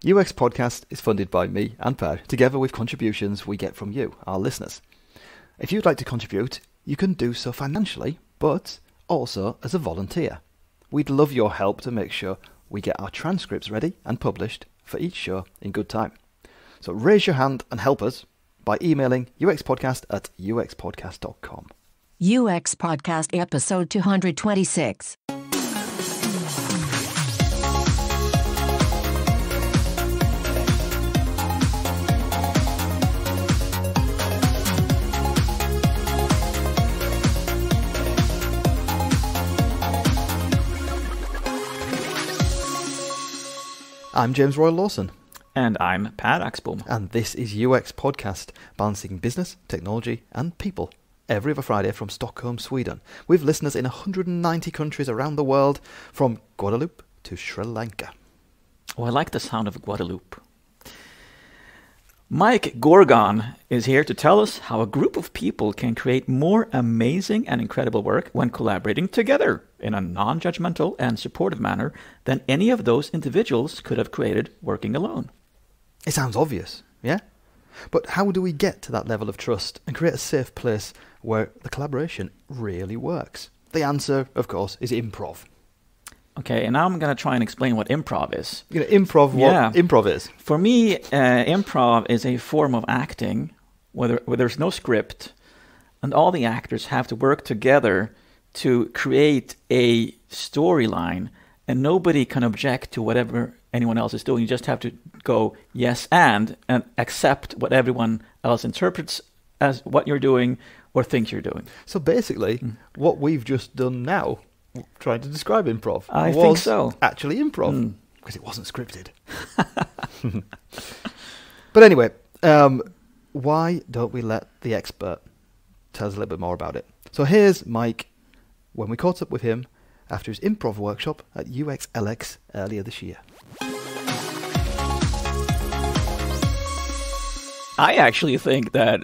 UX Podcast is funded by me and Per, together with contributions we get from you, our listeners. If you'd like to contribute, you can do so financially, but also as a volunteer. We'd love your help to make sure we get our transcripts ready and published for each show in good time. So raise your hand and help us by emailing uxpodcast@uxpodcast.com. UX Podcast episode 226. I'm James Royal Lawson. And I'm Pat Axboom. And this is UX Podcast, balancing business, technology and people, every other Friday from Stockholm, Sweden, with listeners in 190 countries around the world, from Guadeloupe to Sri Lanka. Oh, I like the sound of Guadeloupe. Mike Gorgone is here to tell us how a group of people can create more amazing and incredible work when collaborating together in a non-judgmental and supportive manner than any of those individuals could have created working alone. It sounds obvious, yeah? But how do we get to that level of trust and create a safe place where the collaboration really works? The answer, of course, is improv. Okay, and now I'm going to try and explain what improv is. You're going to improv what improv is? For me, improv is a form of acting where there's no script, and all the actors have to work together to create a storyline, and nobody can object to whatever anyone else is doing. You just have to go yes and accept what everyone else interprets as what you're doing or thinks you're doing. So basically, what we've just done now, trying to describe improv, I think so. Actually improv, because it wasn't scripted. But anyway, why don't we let the expert tell us a little bit more about it? So here's Mike when we caught up with him after his improv workshop at UXLX earlier this year. I actually think that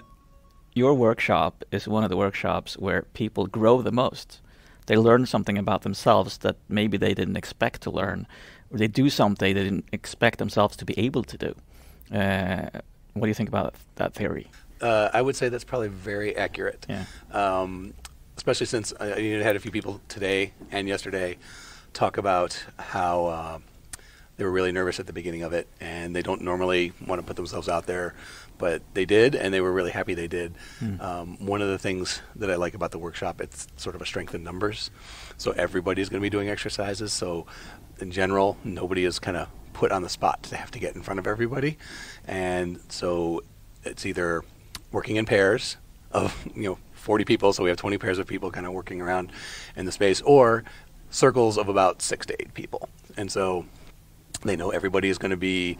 your workshop is one of the workshops where people grow the most. They learn something about themselves that maybe they didn't expect to learn, or they do something they didn't expect themselves to be able to do. What do you think about that theory? I would say that's probably very accurate. Yeah. Especially since I had a few people today and yesterday talk about how they were really nervous at the beginning of it, and they don't normally want to put themselves out there, but they did, and they were really happy they did. One of the things that I like about the workshop, it's sort of a strength in numbers. So everybody's going to be doing exercises. So in general, nobody is kind of put on the spot to have to get in front of everybody. And so it's either working in pairs of 40 people, so we have 20 pairs of people kind of working around in the space, or circles of about 6 to 8 people. And so they know everybody is going to be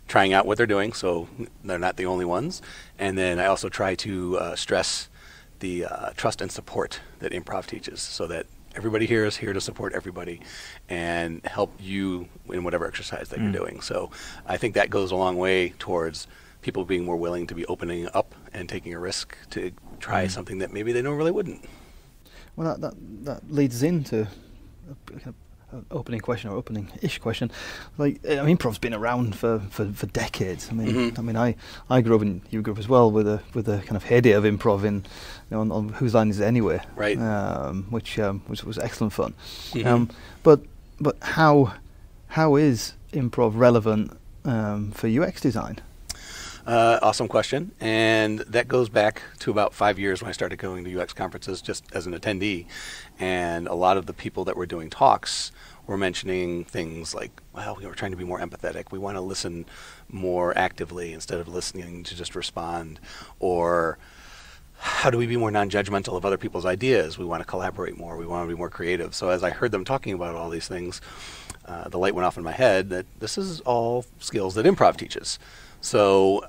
trying out what they're doing, so they're not the only ones. And then I also try to stress the trust and support that improv teaches, so that everybody here is here to support everybody and help you in whatever exercise that you're doing. So I think that goes a long way towards people being more willing to be opening up and taking a risk to try something that maybe they normally wouldn't. Well, that leads into opening question, or opening-ish question. Improv's been around for decades. I grew up, and you grew up as well, with a kind of heyday of improv on Whose Line Is It Anyway? Right. Which was excellent fun. But how is improv relevant for UX design? Awesome question. And that goes back to about 5 years when I started going to UX conferences just as an attendee. And a lot of the people that were doing talks were mentioning things like, well, we're trying to be more empathetic. We want to listen more actively instead of listening to just respond. Or how do we be more non-judgmental of other people's ideas? We want to collaborate more. We want to be more creative. So as I heard them talking about all these things, the light went off in my head that this is all skills that improv teaches. So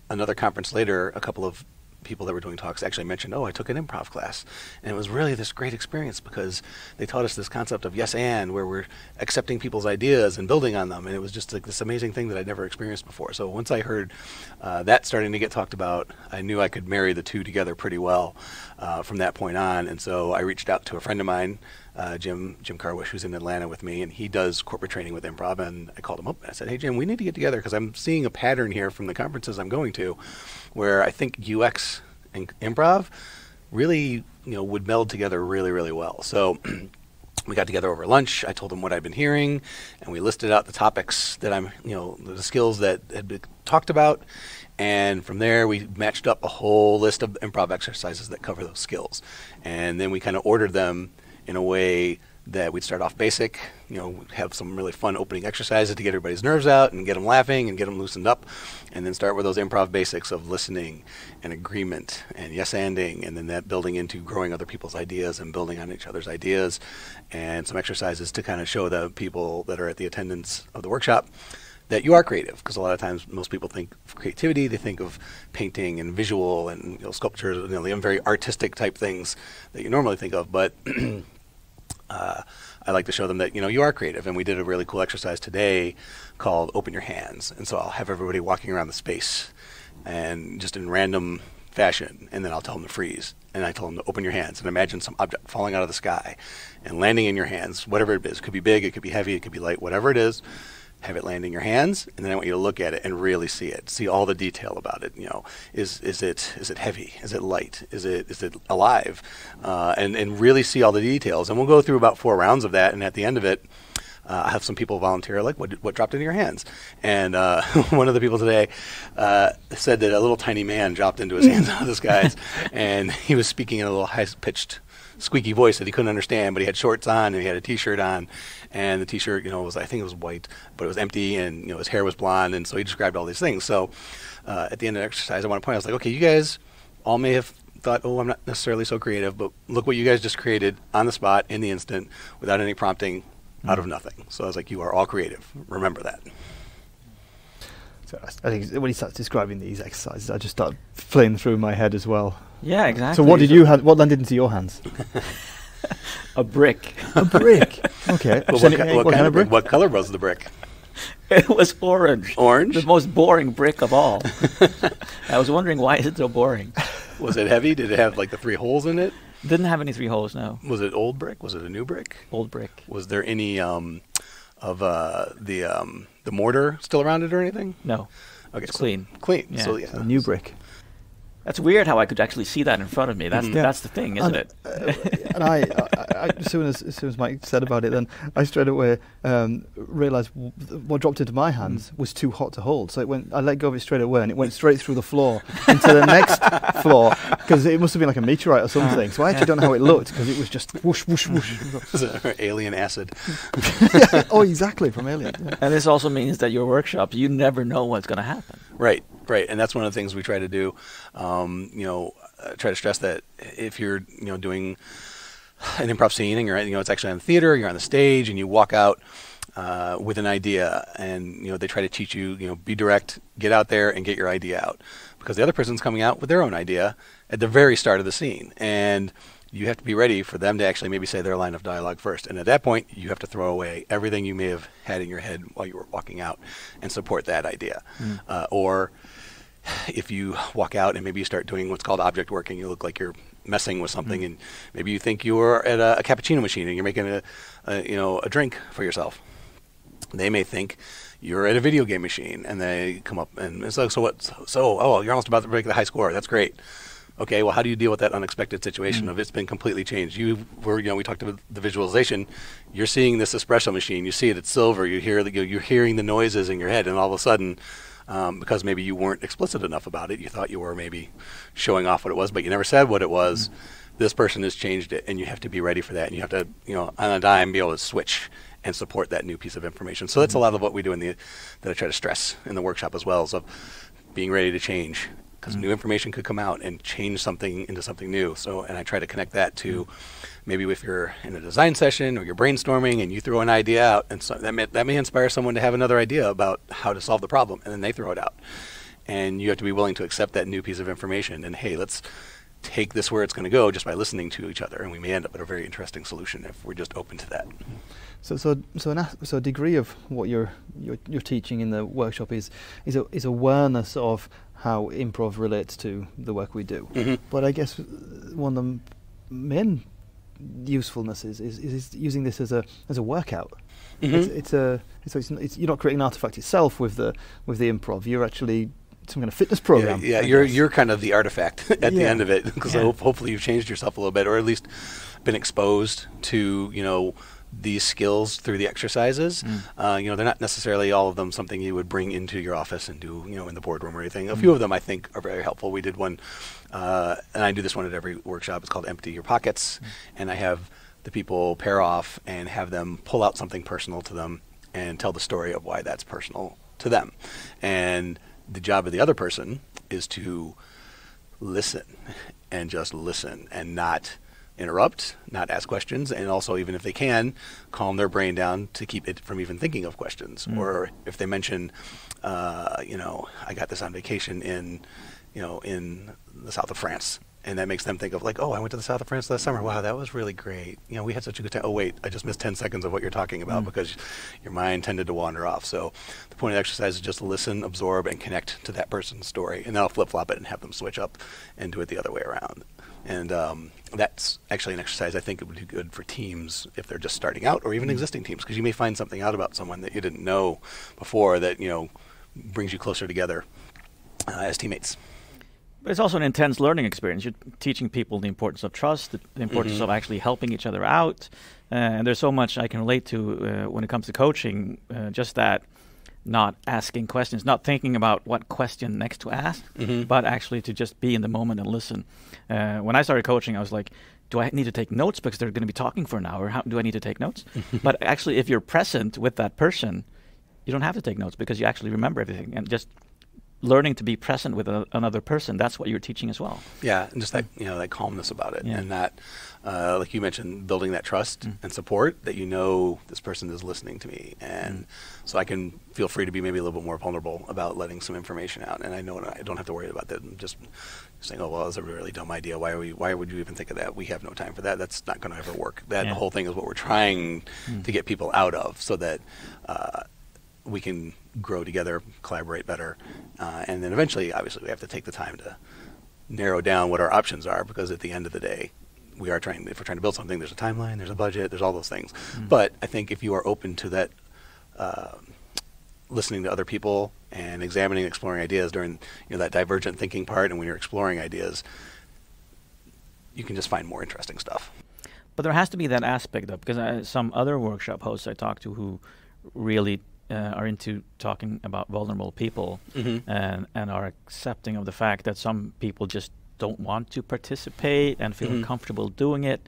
another conference later, a couple of people that were doing talks actually mentioned, I took an improv class. And it was really this great experience because they taught us this concept of yes and, where we're accepting people's ideas and building on them. And it was just like this amazing thing that I'd never experienced before. So once I heard that starting to get talked about, I knew I could marry the two together pretty well from that point on. And so I reached out to a friend of mine Jim Carwish, who's in Atlanta with me, and he does corporate training with Improv. And I called him up and I said, "Hey Jim, we need to get together because I'm seeing a pattern here from the conferences I'm going to, where I think UX and Improv really would meld together really, really well." So we got together over lunch. I told him what I'd been hearing, and we listed out the topics that the skills that had been talked about. And from there, we matched up a whole list of improv exercises that cover those skills. And then we kind of ordered them in a way that we'd start off basic, have some really fun opening exercises to get everybody's nerves out and get them laughing and get them loosened up, and then start with those improv basics of listening and agreement and yes-anding, and then that building into growing other people's ideas and building on each other's ideas, and some exercises to kind of show the people that are at the attendance of the workshop that you are creative, because a lot of times most people think of creativity, they think of painting and visual and sculpture, the very artistic type things that you normally think of, but I like to show them that you are creative. And we did a really cool exercise today called Open Your Hands. And so I'll have everybody walking around the space and just in random fashion, and then I'll tell them to freeze. And I tell them to open your hands and imagine some object falling out of the sky and landing in your hands, whatever it is. It could be big, it could be heavy, it could be light, whatever it is. Have it land in your hands, and then I want you to look at it and really see it, see all the detail about it. Is it heavy? Is it light? Is it alive? And really see all the details. And we'll go through about 4 rounds of that, and at the end of it, I have some people volunteer, like, what dropped into your hands? And one of the people today said that a little tiny man dropped into his hands out of the skies, and he was speaking in a little high-pitched, squeaky voice that he couldn't understand, but he had shorts on and he had a T-shirt on, and the T-shirt, I think it was white, but it was empty, and his hair was blonde, and so he described all these things. So at the end of the exercise, I want to point out, I was like, okay, you guys all may have thought, oh, I'm not necessarily so creative, but look what you guys just created on the spot, in the instant, without any prompting, out of nothing. So I was like, you are all creative. Remember that. So I think when he starts describing these exercises, I just start flaying through my head as well. Yeah, exactly. So what did you have? What landed into your hands? A brick. A brick. Okay. Well, what kind of brick? What color was the brick? It was orange. Orange? The most boring brick of all. I was wondering, why is it so boring? Was it heavy? Did it have like the 3 holes in it? Didn't have any 3 holes, no. Was it old brick? Was it a new brick? Old brick. Was there any of the mortar still around it or anything? No. Okay, it's clean. Clean. Yeah. So, yeah. A new brick. That's weird how I could actually see that in front of me. That's that's the thing, isn't it? And I as soon as Mike said about it, then I straight away realised what dropped into my hands was too hot to hold. So I let go of it straight away, and it went straight through the floor into the next floor, because it must have been like a meteorite or something. So I actually don't know how it looked, because it was just whoosh, whoosh, whoosh. It was alien acid. Oh, exactly, from Alien. Yeah. And this also means that your workshops, you never know what's going to happen. Right. And that's one of the things we try to do. Try to stress that if you're, doing an improv scene and you're, it's actually on the theater, you're on the stage, and you walk out with an idea, and they try to teach you, be direct, get out there and get your idea out, because the other person's coming out with their own idea at the very start of the scene, and you have to be ready for them to actually maybe say their line of dialogue first. And at that point, you have to throw away everything you may have had in your head while you were walking out and support that idea. Or if you walk out and maybe you start doing what's called object work, and you look like you're messing with something, and maybe you think you're at a cappuccino machine and you're making a drink for yourself. They may think you're at a video game machine, and they come up and it's like, oh, you're almost about to break the high score. That's great. Okay, well, how do you deal with that unexpected situation of it's been completely changed? We talked about the visualization. You're seeing this espresso machine. You see it, it's silver. You hear you're hearing the noises in your head, and all of a sudden, because maybe you weren't explicit enough about it, you thought you were maybe showing off what it was, but you never said what it was. This person has changed it, and you have to be ready for that, and you have to, on a dime, be able to switch and support that new piece of information. So that's a lot of what we do that I try to stress in the workshop as well, is of being ready to change, because new information could come out and change something into something new. So, and I try to connect that to maybe if you're in a design session or you're brainstorming and you throw an idea out, and so that may inspire someone to have another idea about how to solve the problem, and then they throw it out. And you have to be willing to accept that new piece of information, and hey, let's take this where it's going to go just by listening to each other, and we may end up at a very interesting solution if we're just open to that. So a degree of what you're teaching in the workshop is awareness of how improv relates to the work we do. But I guess one of the main usefulness is using this as a workout. Mm-hmm. You're not creating an artifact yourself with the improv. You're actually some kind of fitness program. Yeah, you're kind of the artifact at the end of it, because hopefully you've changed yourself a little bit, or at least been exposed to these skills through the exercises. They're not necessarily all of them something you would bring into your office and do in the boardroom or anything. A few of them I think are very helpful. We did one, and I do this one at every workshop. It's called Empty Your Pockets, and I have the people pair off and have them pull out something personal to them and tell the story of why that's personal to them. And the job of the other person is to listen, and just listen, and not interrupt, not ask questions, and also, even if they can, calm their brain down to keep it from even thinking of questions. Or if they mention, I got this on vacation in the south of France, and that makes them think of like, oh, I went to the south of France last summer. Wow, that was really great. We had such a good time. Oh, wait, I just missed 10 seconds of what you're talking about because your mind tended to wander off. So the point of the exercise is just to listen, absorb, and connect to that person's story. And then I'll flip-flop it and have them switch up and do it the other way around. And that's actually an exercise I think it would be good for teams if they're just starting out, or even existing teams, because you may find something out about someone that you didn't know before that, brings you closer together as teammates. But it's also an intense learning experience. You're teaching people the importance of trust, the importance of actually helping each other out. And there's so much I can relate to when it comes to coaching, just that not asking questions, not thinking about what question next to ask, but actually to just be in the moment and listen. When I started coaching, I was like, do I need to take notes because they're going to be talking for an hour? How do I need to take notes? But actually, if you're present with that person, you don't have to take notes because you actually remember everything. And just learning to be present with another person, that's what you're teaching as well. Yeah, and just that that calmness about it, and that like you mentioned, building that trust and support that this person is listening to me, and so I can feel free to be maybe a little bit more vulnerable about letting some information out, and I know I don't have to worry about that. I'm just saying, oh well, that's a really dumb idea. Why would you even think of that? We have no time for that. That's not going to ever work. The whole thing is what we're trying to get people out of, so that we can grow together, collaborate better, and then eventually, obviously, we have to take the time to narrow down what our options are, because at the end of the day, if we're trying to build something, there's a timeline, there's a budget, there's all those things. But I think if you are open to that, listening to other people and examining and exploring ideas during that divergent thinking part, and when you're exploring ideas, you can just find more interesting stuff. But there has to be that aspect, though, because some other workshop hosts I talked to who really are into talking about vulnerable people and are accepting of the fact that some people just don't want to participate and feel uncomfortable doing it.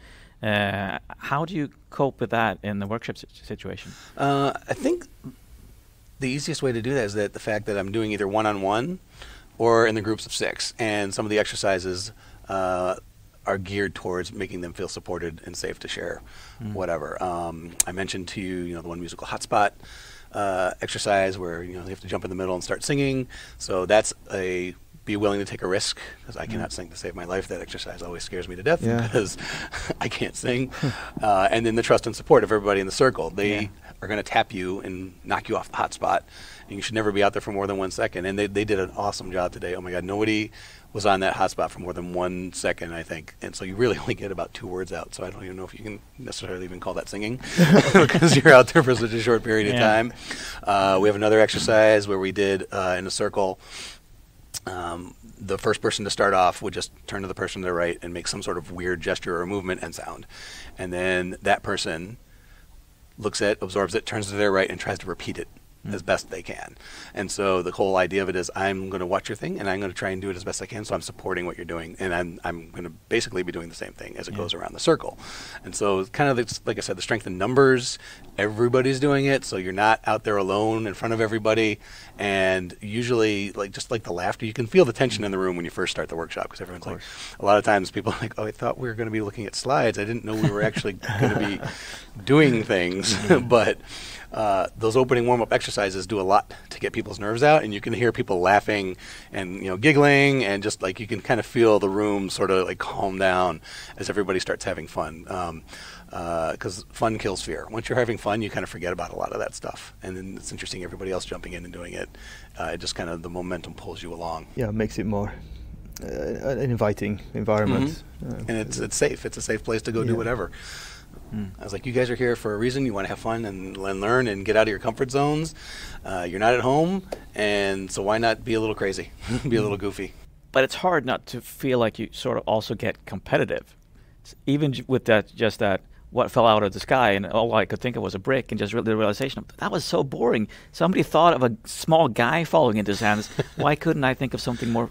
How do you cope with that in the workshop situation? I think the easiest way to do that is that the fact that I'm doing either one-on-one or in the groups of 6, and some of the exercises are geared towards making them feel supported and safe to share whatever. I mentioned to you, the one musical hotspot exercise where they have to jump in the middle and start singing. So that's be willing to take a risk, because I cannot sing to save my life. That exercise always scares me to death because I can't sing. And then the trust and support of everybody in the circle. They are going to tap you and knock you off the hot spot, and you should never be out there for more than 1 second. And they did an awesome job today. Oh my God, nobody was on that hot spot for more than 1 second, I think. And so you really only get about 2 words out. So I don't even know if you can necessarily even call that singing because you're out there for such a short period of time. We have another exercise where we did in a circle. The first person to start off would just turn to the person to the right and make some sort of weird gesture or movement and sound. And then that person looks at, absorbs it, turns to their right, and tries to repeat it as best they can. And so the whole idea of it is, I'm going to watch your thing and I'm going to try and do it as best I can, so I'm supporting what you're doing, and I'm going to basically be doing the same thing as it goes around the circle. And so kind of, like I said, the strength in numbers, everybody's doing it, so you're not out there alone in front of everybody. And usually, just like the laughter, you can feel the tension in the room when you first start the workshop, because everyone's like, a lot of times people are like, oh, I thought we were going to be looking at slides. I didn't know we were actually going to be doing things. But those opening warm-up exercises do a lot to get people's nerves out, and you can hear people laughing and giggling, and just like you can kind of feel the room sort of like calm down as everybody starts having fun. Because fun kills fear. Once you're having fun, you kind of forget about a lot of that stuff, and then it's interesting everybody else jumping in and doing it. It just kind of, the momentum pulls you along. Yeah, it makes it more an inviting environment. And it's safe. It's a safe place to go do whatever. I was like, you guys are here for a reason. You want to have fun and learn and get out of your comfort zones. You're not at home, and so why not be a little crazy, be a little goofy? But it's hard not to feel like you sort of also get competitive. Even with that, just that, what fell out of the sky, and all I could think of was a brick, and just the realization of that was so boring. Somebody thought of a small guy falling into his hands. Why couldn't I think of something more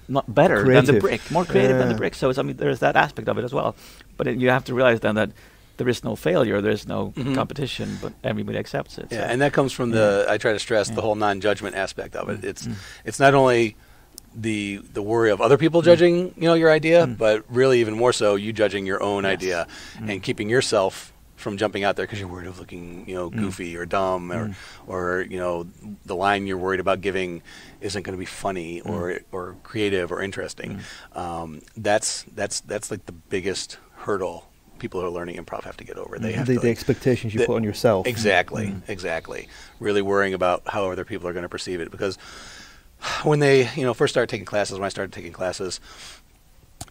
not better creative than the brick, more creative than the brick? So there's that aspect of it as well. But you have to realize then that there is no failure, there is no competition, but everybody accepts it. Yeah, so. and that comes from I try to stress the whole non-judgment aspect of it. It's not only the worry of other people judging, your idea, but really even more so you judging your own idea and keeping yourself from jumping out there because you're worried of looking, goofy or dumb or the line you're worried about giving isn't going to be funny or creative or interesting. That's like the biggest hurdle people who are learning improv have to get over. They have the expectations you put on yourself. Exactly. Really worrying about how other people are going to perceive it, because when they, first started taking classes, when I started taking classes,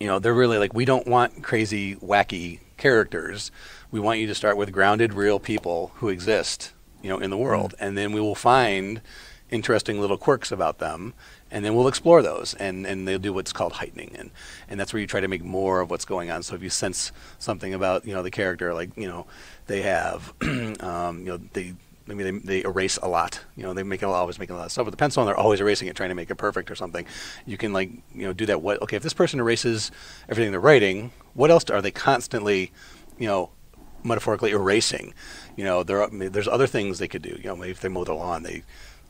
they're really like, we don't want crazy, wacky characters. We want you to start with grounded, real people who exist, in the world, and then we will find interesting little quirks about them, and then we'll explore those, and they'll do what's called heightening, and that's where you try to make more of what's going on. So if you sense something about the character, like they have they erase a lot, they always making a lot of stuff with the pencil, and they're always erasing it, trying to make it perfect or something. You can do that. If this person erases everything they're writing, what else are they constantly metaphorically erasing? There's other things they could do. Maybe if they mow the lawn, they're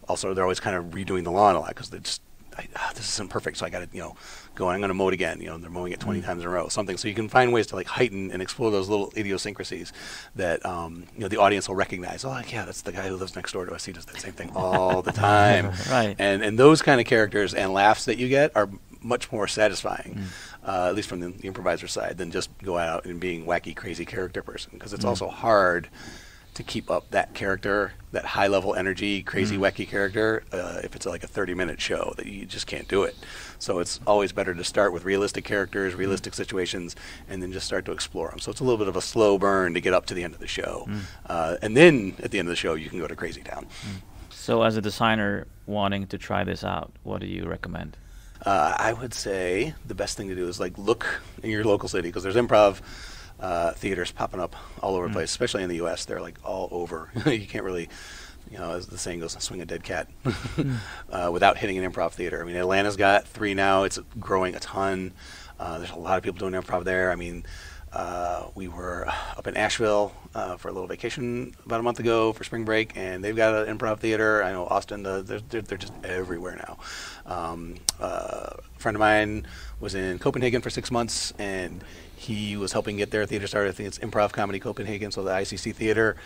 always kind of redoing the lawn a lot because they just, this isn't perfect, so I got to, go, I'm going to mow it again. They're mowing it 20 times in a row, something. So you can find ways to heighten and explore those little idiosyncrasies that, the audience will recognize. Oh, that's the guy who lives next door to us. He does that same thing all the time. Right. And those kind of characters and laughs that you get are much more satisfying, at least from the improviser side, than just go out and being wacky, crazy character person. Because it's also hard to keep up that character, that high-level energy, crazy, wacky character, if it's like a 30-minute show, that you just can't do it. So it's always better to start with realistic characters, realistic situations, and then just start to explore them. So it's a little bit of a slow burn to get up to the end of the show. And then at the end of the show, you can go to Crazy Town. So as a designer wanting to try this out, what do you recommend? I would say the best thing to do is look in your local city, because there's improv theaters popping up all over the place, especially in the U.S. They're all over. You can't really, as the saying goes, swing a dead cat without hitting an improv theater. I mean, Atlanta's got 3 now. It's growing a ton. There's a lot of people doing improv there. I mean, we were up in Asheville for a little vacation about a month ago for spring break, and they've got an improv theater. I know Austin, they're just everywhere now. A friend of mine was in Copenhagen for 6 months, and he was helping get their theater started. I think it's Improv Comedy Copenhagen, so the ICC theater.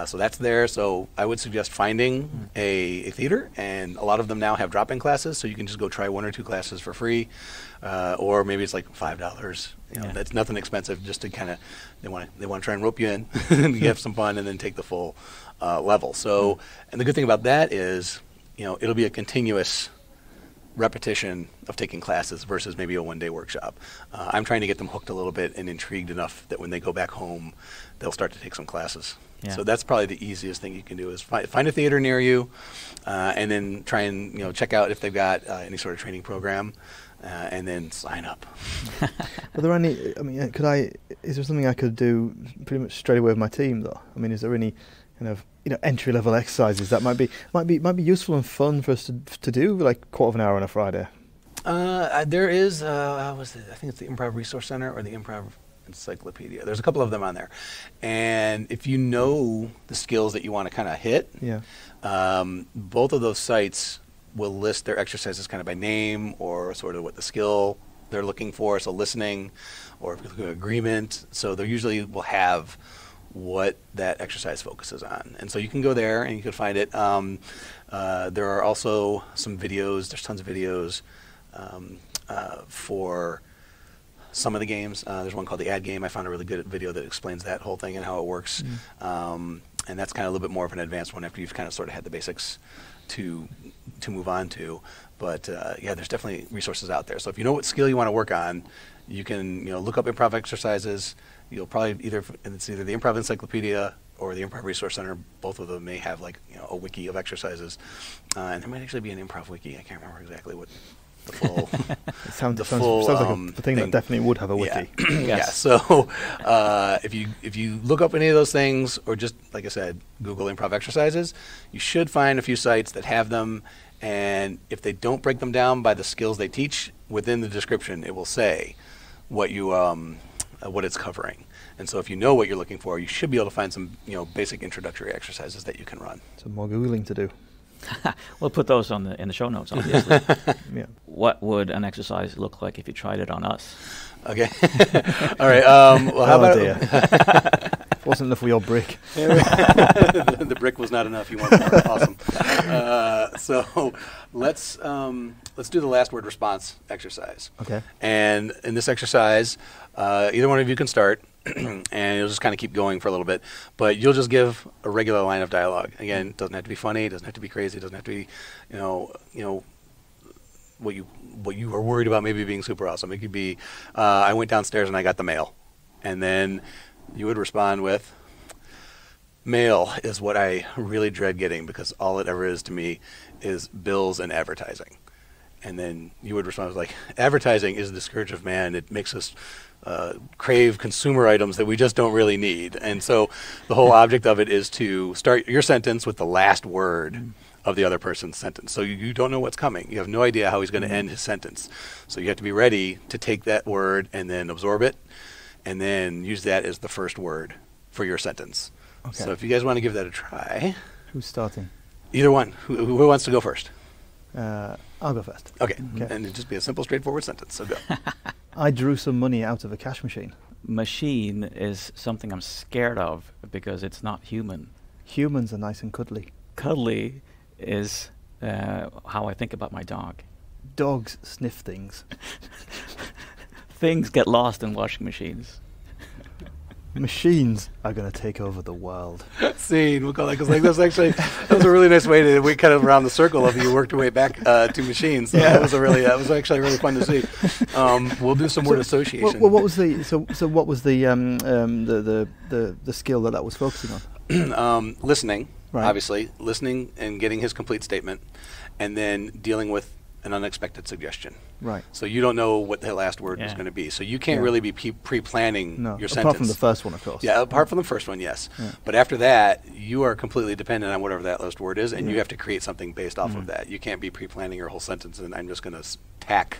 So that's there. So I would suggest finding a theater, and a lot of them now have drop-in classes, so you can just go try 1 or 2 classes for free, or maybe it's $5. That's nothing expensive. Just to kind of they want to try and rope you in, and you have some fun, and then take the full level. So, and the good thing about that is, it'll be a continuous repetition of taking classes versus maybe a one-day workshop. I'm trying to get them hooked a little bit and intrigued enough that when they go back home, they'll start to take some classes. Yeah. So that's probably the easiest thing you can do is find a theater near you, and then try and check out if they've got any sort of training program, and then sign up. Are there any? Is there something I could do pretty much straight away with my team though? I mean, is there any kind of entry-level exercises that might be useful and fun for us to do, like quarter of an hour on a Friday? There is, I think it's the Improv Resource Center or the Improv Encyclopedia. There's a couple of them on there, and if you know the skills that you want to kind of hit, both of those sites will list their exercises kind of by name or sort of what the skill they're looking for. So listening, or if you're looking at agreement. So they usually will have what that exercise focuses on. And so you can go there and you can find it. There are also some videos. There's tons of videos for some of the games. There's one called the Ad Game. I found a really good video that explains that whole thing and how it works. And that's kind of a little bit more of an advanced one after you've kind of sort of had the basics to move on to. But yeah, there's definitely resources out there. So if you know what skill you want to work on, you can look up improv exercises. You'll probably it's either the Improv Encyclopedia or the Improv Resource Center. Both of them may have like a wiki of exercises, and there might actually be an improv wiki. I can't remember exactly what the full. It sounds like a thing that definitely would have a wiki. Yeah. Yeah. So if you look up any of those things, or just like I said, Google improv exercises, you should find a few sites that have them. And if they don't break them down by the skills they teach, within the description it will say what it's covering. And so if you know what you're looking for, you should be able to find some basic introductory exercises that you can run. So more Googling to do. We'll put those in the show notes, obviously. Yeah. What would an exercise look like if you tried it on us? Okay. All right. Well, how about dear. Wasn't enough for your brick. The brick was not enough. You want more. Awesome. So let's do the last word response exercise. Okay. And in this exercise, either one of you can start, and you'll just kind of keep going for a little bit. But you'll just give a regular line of dialogue. Again, it doesn't have to be funny. It doesn't have to be crazy. It doesn't have to be, what you are worried about maybe being super awesome. It could be, I went downstairs and I got the mail. And then you would respond with, mail is what I really dread getting because all it ever is to me is bills and advertising. And then you would respond with like, advertising is the scourge of man. It makes us crave consumer items that we just don't really need. And so the whole object of it is to start your sentence with the last word of the other person's sentence. So you don't know what's coming. You have no idea how he's going to end his sentence. So you have to be ready to take that word and then absorb it and then use that as the first word for your sentence. Okay. So if you guys want to give that a try. Who's starting? Either one. Who wants to go first? I'll go first. Okay. And it'd just be a simple, straightforward sentence. So go. I drew some money out of a cash machine. Machine is something I'm scared of because it's not human. Humans are nice and cuddly. Cuddly is how I think about my dog. Dogs sniff things. Things get lost in washing machines. Machines are going to take over the world. Scene, we'll call that, because like that was a really nice way to we kind of around the circle of you worked your way back to machines. So that was actually really fun to see. We'll do some word association. What was the what was the skill that was focusing on? Listening, right. Obviously, listening and getting his complete statement, and then dealing with an unexpected suggestion. Right. So you don't know what the last word is going to be. So you can't really be pre-planning your sentence. Apart from the first one, of course. Yeah, apart from the first one, yes. Yeah. But after that, you are completely dependent on whatever that last word is, and you have to create something based off of that. You can't be pre-planning your whole sentence, and I'm just going to tack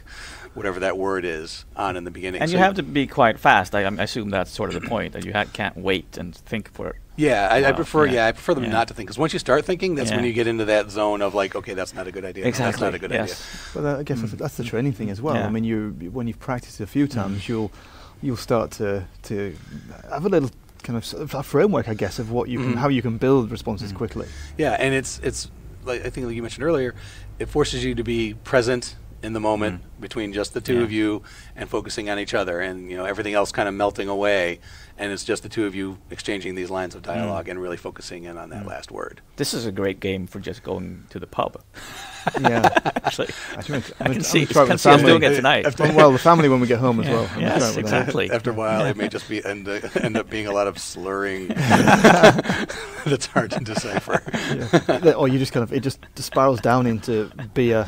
whatever that word is on in the beginning. And so you have to be quite fast. I assume that's sort of the point, that you can't wait and think for it. Yeah, I prefer them not to think, because once you start thinking, that's when you get into that zone of like, okay, that's not a good idea. Exactly. That's not a good idea. But I guess that's the training thing as well. Yeah. I mean, when you've practiced a few times, you'll start to have a little kind of a framework, I guess, of what you can, how you can build responses quickly. Yeah, and it's like I think like you mentioned earlier, it forces you to be present in the moment between just the two of you and focusing on each other, and everything else kind of melting away, and it's just the two of you exchanging these lines of dialogue and really focusing in on that last word. This is a great game for just going to the pub. Yeah, actually, I can see us doing it tonight. Well, the family when we get home as well. Yes, exactly. After a while, it may just be end up being a lot of slurring that's hard to decipher. Yeah. Or you just it just spirals down into beer.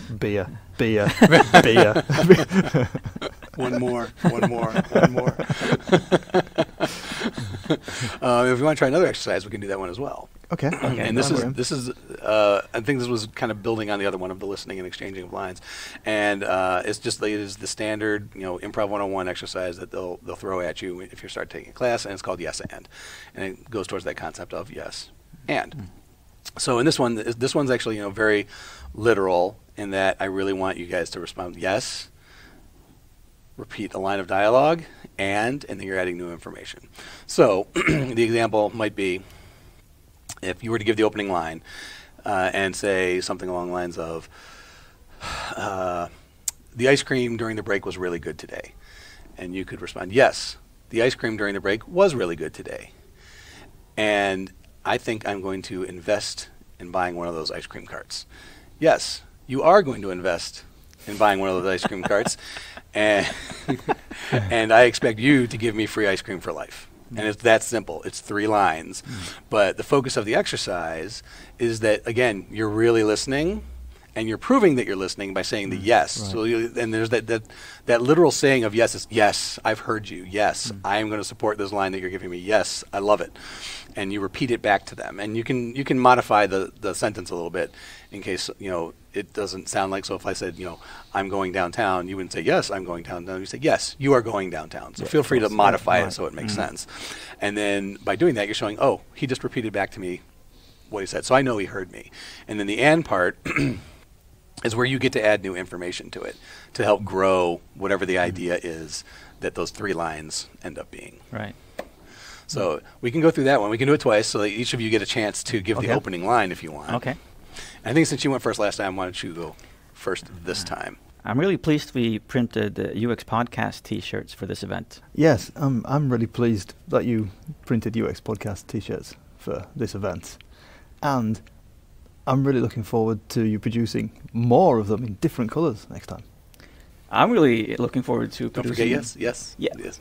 One more. If you want to try another exercise, we can do that one as well. Okay. And this is I think this was kind of building on the other one of the listening and exchanging of lines, and it is the standard Improv 101 exercise that they'll throw at you if you start taking a class, and it's called yes and it goes towards that concept of yes and. So in this one's actually very literal in that I really want you guys to respond yes, repeat a line of dialogue, and then you're adding new information. So the example might be if you were to give the opening line and say something along the lines of, the ice cream during the break was really good today. And you could respond, yes, the ice cream during the break was really good today. And I think I'm going to invest in buying one of those ice cream carts. Yes, you are going to invest in buying one of those ice cream carts, and and I expect you to give me free ice cream for life. And it's that simple. It's 3 lines. But the focus of the exercise is that, again, you're really listening, and you're proving that you're listening by saying the yes. Right. So and there's that literal saying of yes is, yes, I've heard you. Yes, I am going to support this line that you're giving me. Yes, I love it. And you repeat it back to them. And you can modify the sentence a little bit in case, it doesn't sound like, so if I said, I'm going downtown, you wouldn't say, yes, I'm going downtown. You say, yes, you are going downtown. So feel free to modify it so it makes sense. And then by doing that, you're showing, oh, he just repeated back to me what he said. So I know he heard me. And then the and part is where you get to add new information to it to help grow whatever the idea is that those 3 lines end up being. Right. So we can go through that one. We can do it twice so that each of you get a chance to give the opening line if you want. Okay. I think since you went first last time, why don't you go first this time? I'm really pleased we printed UX Podcast T-shirts for this event. Yes, I'm really pleased that you printed UX Podcast T-shirts for this event. And I'm really looking forward to you producing more of them in different colours next time. I'm really looking forward to Don't producing... forget yes. Yeah. Yes.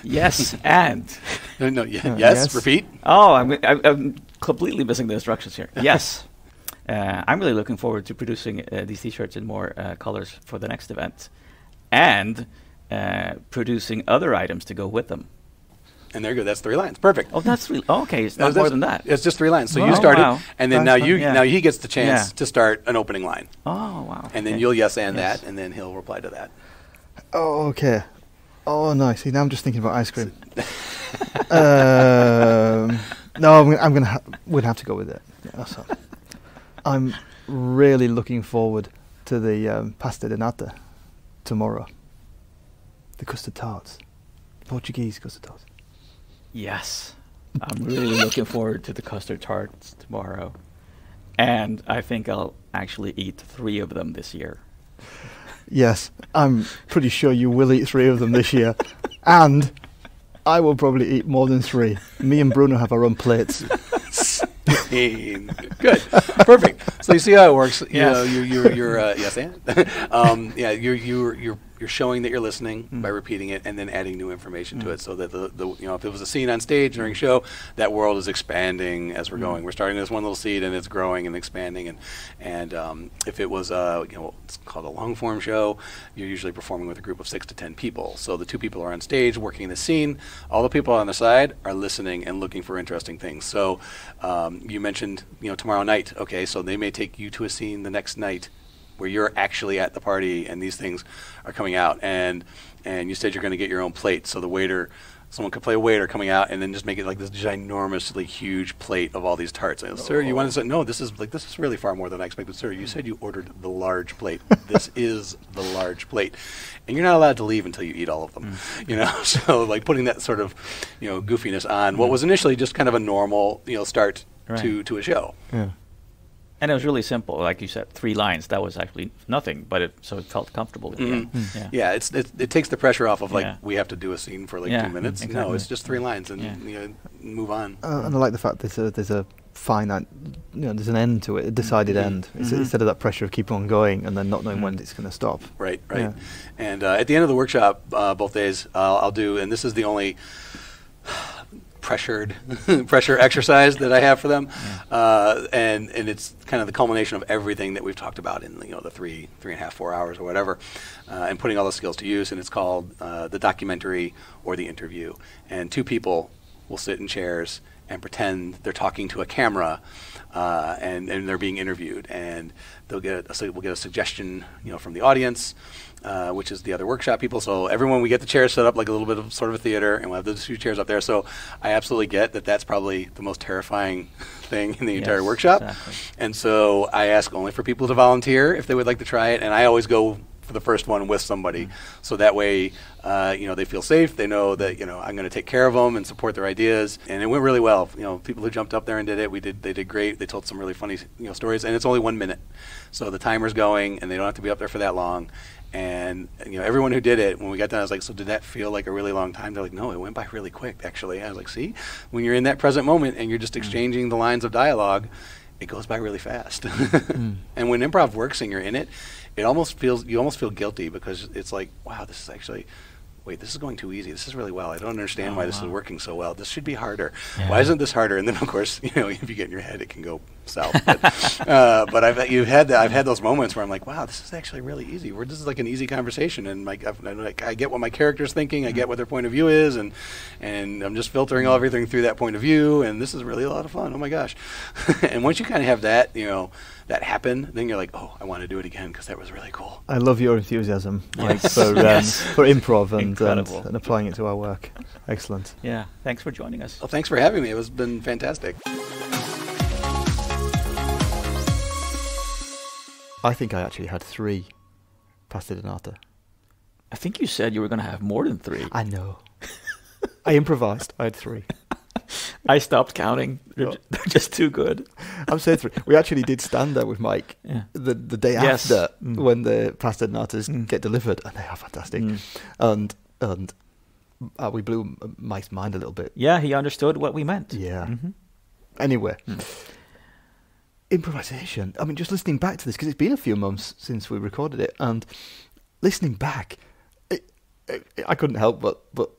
Yes, and... Yes, repeat. Oh, I'm completely missing the instructions here. Yes. I'm really looking forward to producing these T-shirts in more colors for the next event, and producing other items to go with them. And there you go. That's 3 lines. Perfect. Oh, that's really okay. It's not more than that. It's just 3 lines. So Oh, you started, wow. and then now he gets the chance to start an opening line, Oh, wow. and then Okay. you'll yes and Yes. that, and then he'll reply to that. Oh, okay. Oh, nice. See, now I'm just thinking about ice cream. No, we'll have to go with it. Yeah, that's all. I'm really looking forward to the pasta de nata tomorrow. The custard tarts. Portuguese custard tarts. Yes. I'm really looking forward to the custard tarts tomorrow. And I think I'll actually eat 3 of them this year. Yes, I'm pretty sure you will eat 3 of them this year. And I will probably eat more than 3. Me and Bruno have our own plates. Good, perfect. So you see how it works. Yes. You're yes and you're showing that you're listening by repeating it and then adding new information to it, so that the if it was a scene on stage during a show, that world is expanding as we're going. We're starting this one little seed and it's growing and expanding, and if it was it's called a long form show, you're usually performing with a group of 6 to 10 people. So the 2 people are on stage working the scene. All the people on the side are listening and looking for interesting things. So you mentioned tomorrow night. Okay, so they may take you to a scene the next night where you're actually at the party and these things are coming out, and you said you're going to get your own plate, so someone could play a waiter coming out and then just make it like this ginormously huge plate of all these tarts. And, sir, you want to say, no, this is really far more than I expected. Sir, you said you ordered the large plate. This is the large plate. And you're not allowed to leave until you eat all of them. So like putting that sort of goofiness on what was initially just kind of a normal start to a show. Yeah. And it was really simple. Like you said, 3 lines. That was actually nothing, but it felt comfortable. Yeah, it takes the pressure off of we have to do a scene for 2 minutes. Exactly. No, it's just 3 lines and move on. And I like the fact there's a finite, there's an end to it, a decided end, instead of that pressure of keep on going and then not knowing when it's going to stop. Right. Yeah. And at the end of the workshop, both days, I'll do, and this is the only pressure exercise that I have for them, and it's kind of the culmination of everything that we've talked about in the 3.5, 4 hours or whatever, and putting all those skills to use. And it's called the documentary or the interview. And 2 people will sit in chairs and pretend they're talking to a camera, and they're being interviewed, and we'll get a suggestion from the audience, which is the other workshop people. So everyone, we get the chairs set up like a little bit of sort of a theater, and we'll have the 2 chairs up there. So I absolutely get that that's probably the most terrifying thing in the entire workshop. Exactly. And so I ask only for people to volunteer if they would like to try it, and I always go for the first one with somebody, so that way they feel safe. They know that I'm going to take care of them and support their ideas. And it went really well. People who jumped up there and did it, they did great. They told some really funny stories, and it's only 1 minute, so the timer's going, and they don't have to be up there for that long. And everyone who did it, when we got done, I was like, so did that feel like a really long time? They're like, no, it went by really quick, actually. I was like, see, when you're in that present moment and you're just exchanging the lines of dialogue, it goes by really fast. And when improv works and you're in it, you almost feel guilty because it's like, wow, this is actually, wait, this is going too easy. This is really well. I don't understand why this is working so well. This should be harder. Yeah. Why isn't this harder? And then, of course, if you get in your head, it can go south. But I've had those moments where I'm like, wow, this is actually really easy. This is like an easy conversation, and I get what my character's thinking. I get what their point of view is, and I'm just filtering everything through that point of view. And this is really a lot of fun. Oh my gosh! And once you kind of have that, that happen, then you're like, oh, I want to do it again because that was really cool. I love your enthusiasm, Mike, Yes. for improv and applying it to our work. Excellent. Yeah. Thanks for joining us. Well, thanks for having me. It's been fantastic. I think I actually had 3 pasta donata. I think you said you were going to have more than 3. I know. I improvised. I had 3. I stopped counting. They're just too good. I'm saying 3. We actually did stand there with Mike the day Yes. after when the pasta donatas get delivered, and they are fantastic. And we blew Mike's mind a little bit. Yeah, he understood what we meant. Yeah. Anyway, improvisation. I mean, just listening back to this, because it's been a few months since we recorded it, and listening back, I couldn't help but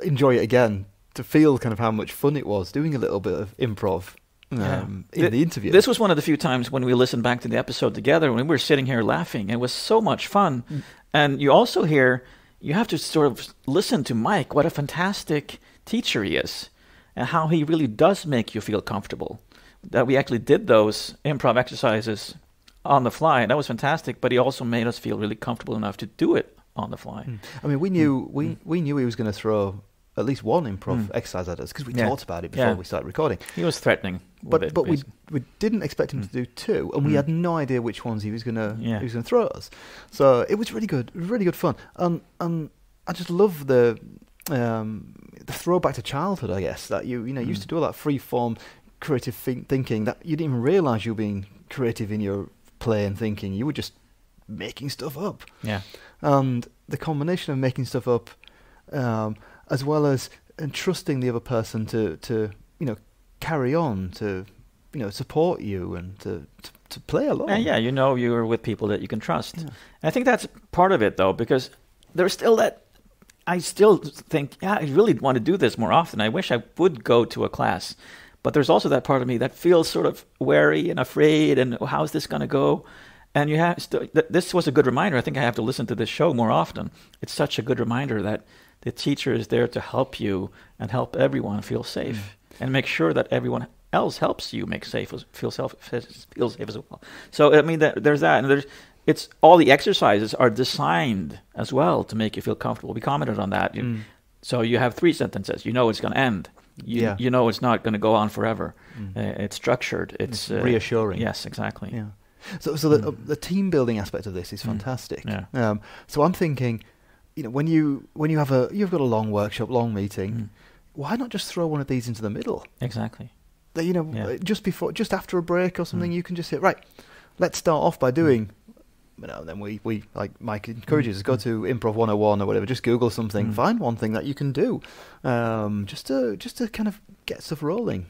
enjoy it again, to feel kind of how much fun it was doing a little bit of improv in the interview. This was one of the few times when we listened back to the episode together, when we were sitting here laughing. It was so much fun. And you also you have to sort of listen to Mike, what a fantastic teacher he is, and how he really does make you feel comfortable. That we actually did those improv exercises on the fly. That was fantastic, but he also made us feel really comfortable enough to do it on the fly. I mean, we knew he was going to throw at least one improv exercise at us, because we talked about it before we started recording. He was threatening, but we didn't expect him to do 2, and we had no idea which ones he was going to throw at us. So it was really good, fun, and I just love the throwback to childhood, I guess, that you used to do all that free form creative thinking, that you didn't even realise you were being creative in your play and thinking. You were just making stuff up. Yeah. And the combination of making stuff up, as well as trusting the other person to carry on, to support you, and to play along. And you're with people that you can trust. Yeah. I think that's part of it, though, because there's still that. I still think, I really want to do this more often. I wish I would go to a class. But there's also that part of me that feels sort of wary and afraid, and how's this going to go? And this was a good reminder. I think I have to listen to this show more often. It's such a good reminder that the teacher is there to help you and help everyone feel safe, and make sure that everyone else helps you feel safe as well. So I mean, there's that, and it's all the exercises are designed as well to make you feel comfortable. We commented on that. So you have 3 sentences. You know it's going to end. You know it's not going to go on forever. It's structured. It's reassuring. Yes, exactly. Yeah. So the team building aspect of this is fantastic. Yeah. So I'm thinking, when you've got a long workshop, long meeting, why not just throw one of these into the middle? Exactly. Just after a break or something, you can just say, right, let's start off by doing. Then we like Mike encourages us, go to Improv 101 or whatever, just Google something, find one thing that you can do, just to kind of get stuff rolling,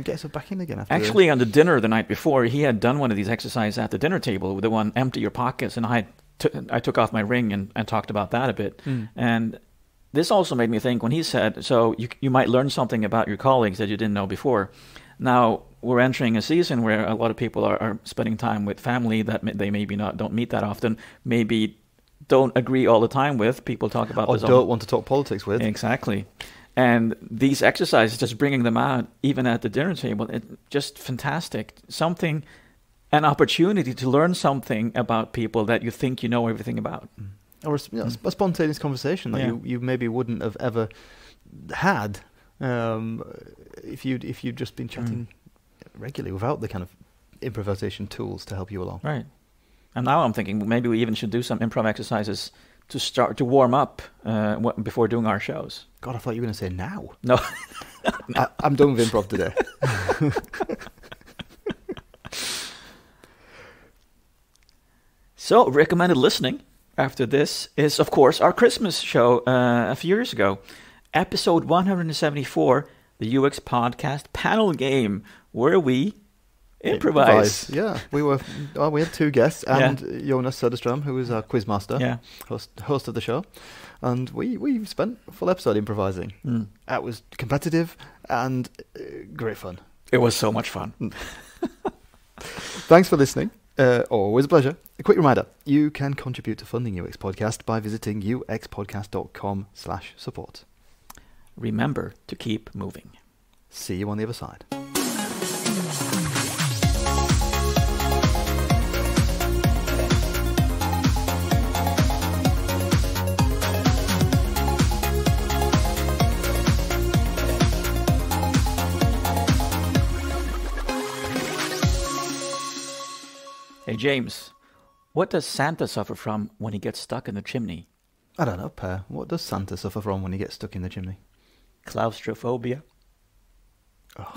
get stuff back in again. Actually, on the dinner the night before, he had done one of these exercises at the dinner table, the one empty your pockets, and I took off my ring and talked about that a bit. And this also made me think when he said, so you might learn something about your colleagues that you didn't know before. Now, we're entering a season where a lot of people are spending time with family that they maybe don't meet that often, maybe don't agree all the time with. People talk about or don't want to talk politics with. Exactly. And these exercises, just bringing them out, even at the dinner table, it's just fantastic. An opportunity to learn something about people that you think you know everything about. Or a spontaneous conversation that you maybe wouldn't have ever had if you'd just been chatting regularly without the kind of improvisation tools to help you along. Right. And now I'm thinking maybe we even should do some improv exercises to warm up before doing our shows. God, I thought you were going to say now. No. I'm done with improv today. So, recommended listening after this is, of course, our Christmas show a few years ago. Episode 174, the UX Podcast panel game, where we Improvise. Yeah, we had 2 guests and Jonas Söderström, who was our quizmaster, host of the show, and we spent a full episode improvising. That was competitive and great fun. It was so much fun. Thanks for listening. Always a pleasure. A quick reminder, you can contribute to funding UX Podcast by visiting uxpodcast.com/support. Remember to keep moving. See you on the other side. Hey, James, what does Santa suffer from when he gets stuck in the chimney? I don't know, Per. What does Santa suffer from when he gets stuck in the chimney? Claustrophobia. Oh.